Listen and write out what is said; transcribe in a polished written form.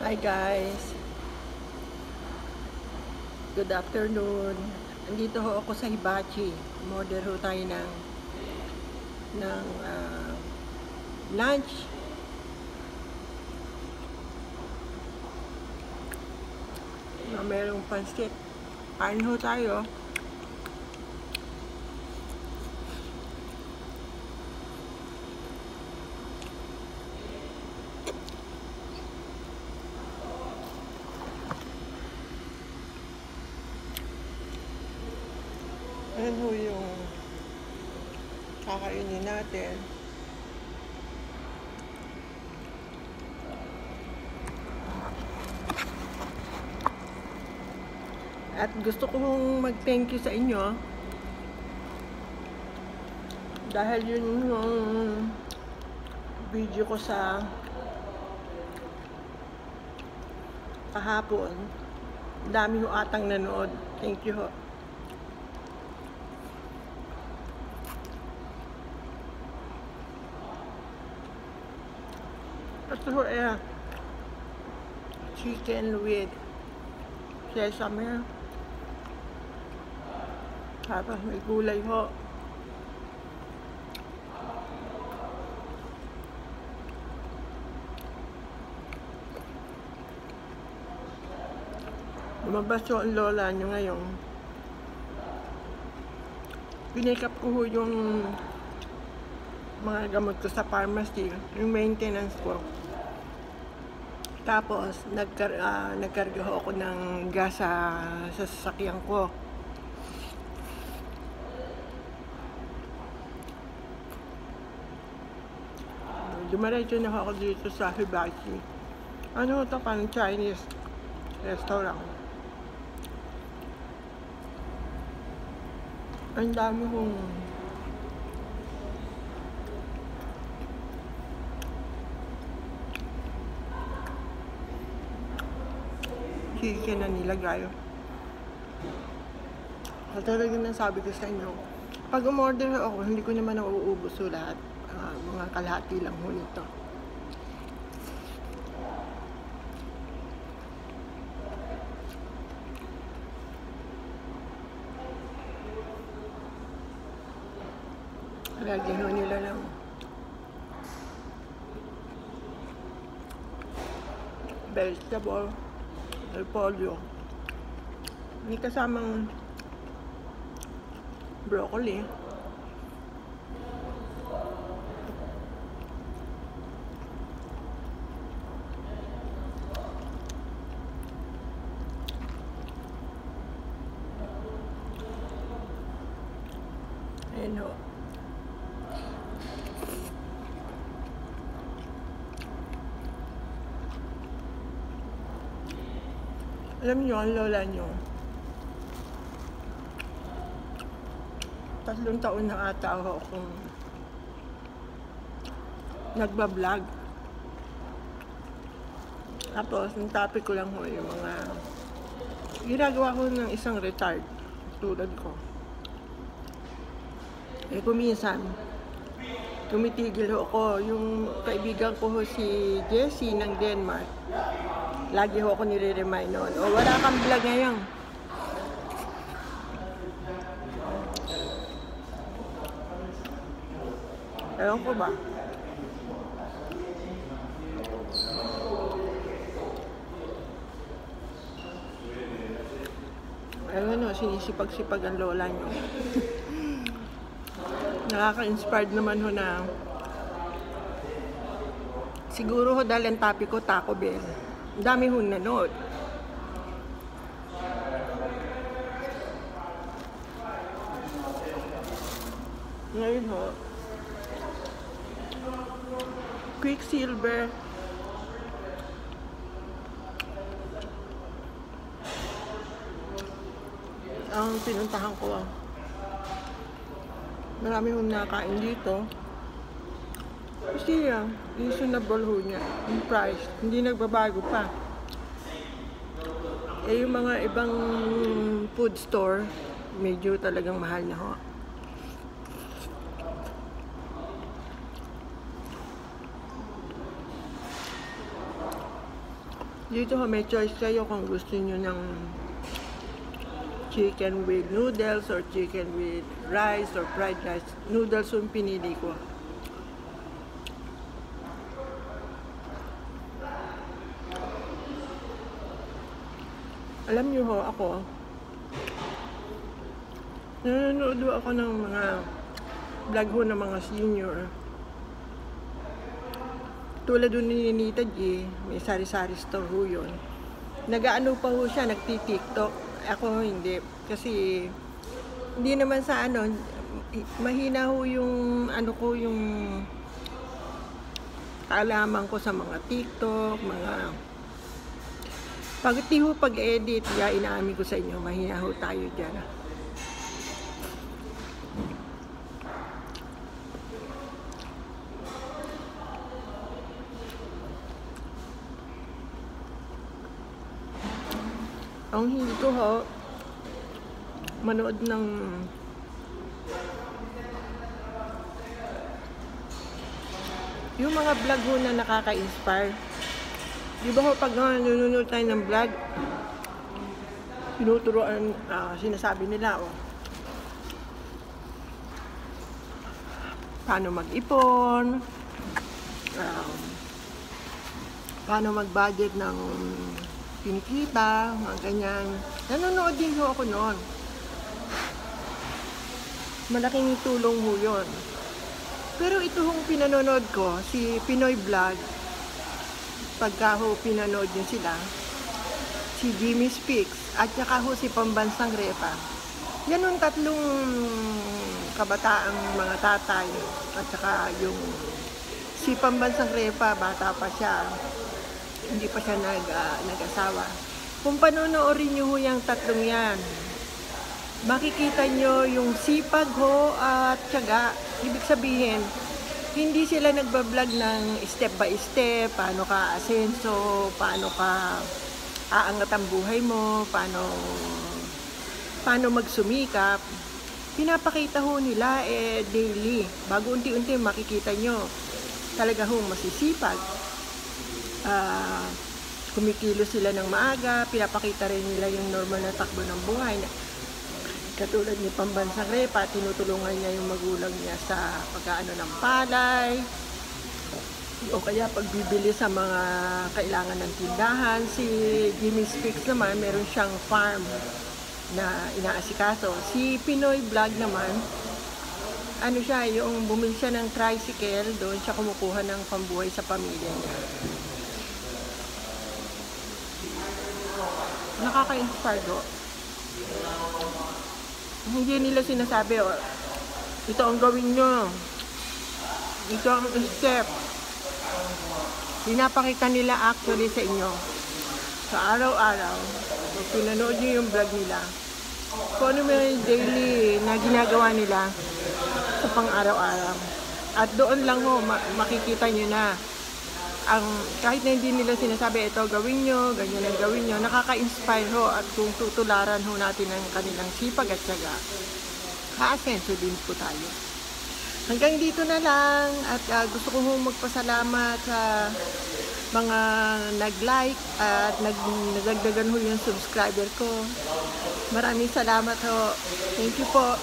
Hi guys, good afternoon. Andito ho ako sa Hibachi. Order ho tayo ng lunch. Merong pansit. Kain ho tayo. Ayan ho yung kakainin natin. At gusto kong mag-thank you sa inyo dahil yun yung video ko sa kahapon. Dami ho atang nanood. Thank you ho. Ito ho chicken with sesame. Tapos may gulay ho. Lumabas ho ang lola nyo ngayon. Pinikap ko ho yung mga gamot ko sa pharmacy, yung maintenance ko. Tapos, nagkarga ho ako ng gas sa sasakyan ko. Dumaretso na ako dito sa Hibachi. Ano ito? Parang Chinese restaurant. Ang dami kong chicken na nilagay. At talagang nasabi ko sa inyo, pag umorder ako, hindi ko naman nauubos so lahat. Mga kalahati lang ho nito. Lagyan ho nila ng vegetable, repolyo. May kasamang broccoli. Ayan ho. Alam niyo, ang lola niyo, 3 taon na ata ako kung nagbablog. Tapos, ang topic ko lang ho yung mga ginagawa ko ng isang retired tulad ko. Kung minsan, tumitigil ho ako. Yung kaibigan ko ho si Jessie ng Denmark, lagi ho ako nire-remind noon, wala kang vlog ngayon. Ewan ko ba? Ewan o, sinisipag-sipag ang lola nyo. Nakaka-inspired naman ho na siguro ho dahil ang topic ko Taco Bell. Ang dami ho nanood. Ngayon ho, Quicksilver ang pinuntahan ko. Marami hong nakain dito. Kasi reasonable ho niya. Yung price, hindi nagbabago pa. Yung mga ibang food store, medyo talagang mahal na ho. Dito ho, may choice kayo kung gusto nyo ng chicken with noodles or chicken with rice or fried rice. Noodles yung pinili ko. Alam nyo ho, ako, nanonood ako ng mga vlog ho ng mga senior. Tulad doon ni Nita G, may sari-sari store ho yun. Nag-ano pa ho siya, nagti-tiktok. Ako hindi, kasi hindi naman sa ano, mahina ho yung ano ko, yung kaalaman ko sa mga TikTok, mga pagti ho pag-edit, inaamin ko sa inyo, mahina ho tayo dyan. Ang hindi ko ho, manood ng yung mga vlog ho na nakaka-inspire. Di ba ho, pag nanonood tayo ng vlog, tinuturoan, sinasabi nila, paano mag-ipon, paano mag-budget ng kinikita, mga ganyan. Nanonood din ho ako noon. Malaking tulong ho yun. Pero ito hong pinanonood ko, si Pinoy Vlog, pagka ho pinanood nyo sila, si Jimmy Speaks, at saka ho si Pambansang Repa. Yan yung tatlong kabataang mga tatay, at saka yung si Pambansang Repa, bata pa siya, hindi pa siya nag-asawa. Kung panonoorin nyo ho yung tatlong yan, makikita nyo yung sipag ho at tiyaga. Ibig sabihin, hindi sila nagbablog ng step by step, paano ka asenso, paano ka aangat ang buhay mo, paano magsumikap. Pinapakita ho nila daily. Bago unti-unti makikita nyo, talaga ho masisipag. Kumikilo sila ng maaga, pinapakita rin nila yung normal na takbo ng buhay. Katulad ni Pambansang Repa, tinutulungan niya yung magulang niya sa pag-aano ng palay, o kaya pagbibili sa mga kailangan ng tindahan. Si Jimmy Speaks naman, meron siyang farm na inaasikaso. Si Pinoy Vlog naman, ano siya, yung bumili siya ng tricycle, doon siya kumukuha ng pambuhay sa pamilya niya. Nakaka-inspire do. Hindi nila sinasabi, ito ang gawin nyo, ito ang step. Pinapakita nila actually sa inyo sa araw-araw. Kung pinanood nyo yung vlog nila, kung ano may daily na ginagawa nila sa pang-araw-araw. At doon lang ho, makikita nyo na kahit na hindi nila sinasabi, ito gawin nyo, ganyan ang gawin nyo, nakaka-inspire ho. At kung tutularan ho natin ang kanilang sipag at syaga, ka-asenso din po tayo. Hanggang dito na lang, at gusto ko ho magpasalamat sa mga nag-like at nagdagdagan ho yung subscriber ko. Maraming salamat ho. Thank you po.